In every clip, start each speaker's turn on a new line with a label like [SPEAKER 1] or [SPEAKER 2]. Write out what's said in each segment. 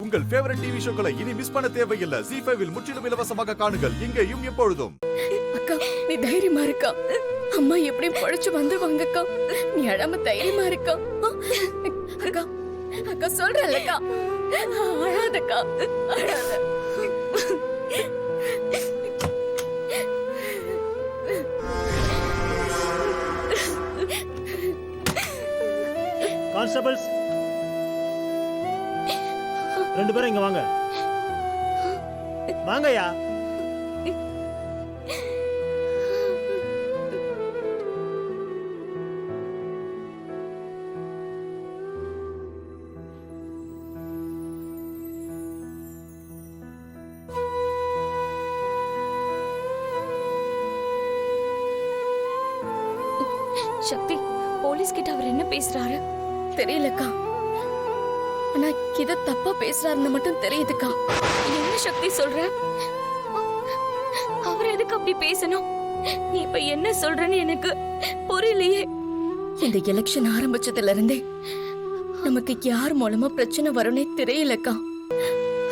[SPEAKER 1] உங்கள் favourite TV ஷோக்களை இனி miss பண்ண தேவையில்லை. ZEE5 இல் முற்றிலும் இலவசமாக காணுங்கள். இங்கேயும் எப்பொழுதும்.
[SPEAKER 2] அக்கா நீ தைரியமா இருக்கா? அம்மா எப்படி பழிச்சு வந்துருவாங்க அக்கா. நீ அழாம தைரியமா இருக்கா? அக்கா அக்கா சொல்றல்லக்கா, அழாதக்கா, அழாத.
[SPEAKER 3] கான்ஸ்டபிள்ஸ் 2 பேரும் இங்க வாங்க. வாங்கய்யா.
[SPEAKER 4] சக்தி, போலீஸ் கிட்ட அவர் என்ன பேசுறாரு
[SPEAKER 2] தெரியலக்கா. ஆனா இத தப்பா பேசுறாருன்னு மட்டும் தெரியுதுக்கா.
[SPEAKER 4] என்ன சக்தி சொல்ற? அவர் எதுக்கு அப்படி பேசணும்? நீ இப்ப என்ன சொல்றன்னு எனக்கு புரியலையே.
[SPEAKER 2] இந்த எலெக்ஷன் ஆரம்பிச்சதுல இருந்தே நமக்கு யார் மூலமா பிரச்சனை வரும்னே தெரியலக்கா.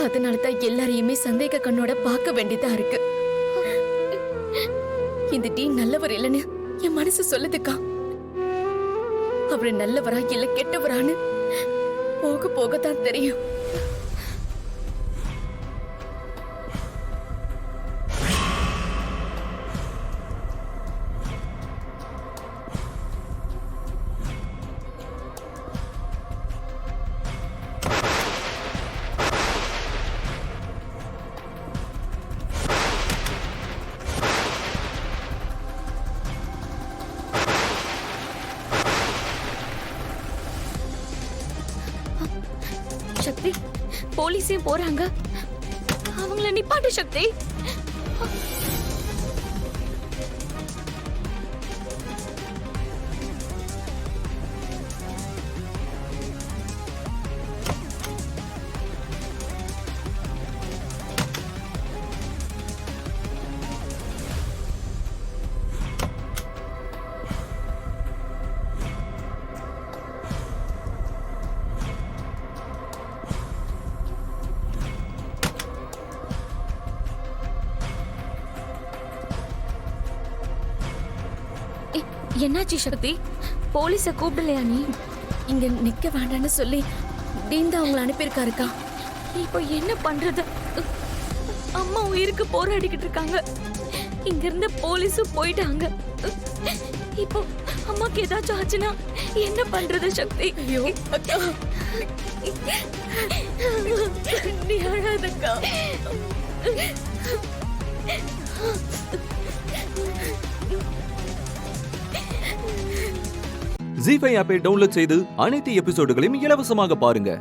[SPEAKER 2] அதனாலதான் எல்லாரையுமே சந்தேக கண்ணோட பார்க்க வேண்டியதா இருக்கு. இந்த டீ நல்லவர் இல்லைன்னு என் மனசு சொல்லுதுக்கா. அவரு நல்லவரா இல்ல கெட்டவரான்னு போக போகத்தான் தெரியும்.
[SPEAKER 4] சக்தி, போலீஸே போறாங்க. அவங்கள நிப்பாட்டு சக்தி. என்னாச்சு சக்தி? போலீஸ கூப்பிடலையா நீ?
[SPEAKER 2] இங்க நிக்க வேண்டாம்னு சொல்லி டீன் தான் அவங்களை அனுப்பியிருக்காருக்கா.
[SPEAKER 4] இப்போ என்ன பண்றது? அம்மா உயிருக்கு போராடிக்கிட்டு இருக்காங்க. இங்க இருந்து போலீஸும் போயிட்டாங்க. இப்போ அம்மாக்கு ஏதாச்சும் ஆச்சுன்னா என்ன பண்றது சக்தி?
[SPEAKER 2] ஐயோ அக்கா, நீ அழாதக்கா.
[SPEAKER 5] ZEE5 ஆப்பை டவுன்லோட் செய்து அனைத்து எபிசோடுகளையும் இலவசமாக பாருங்க.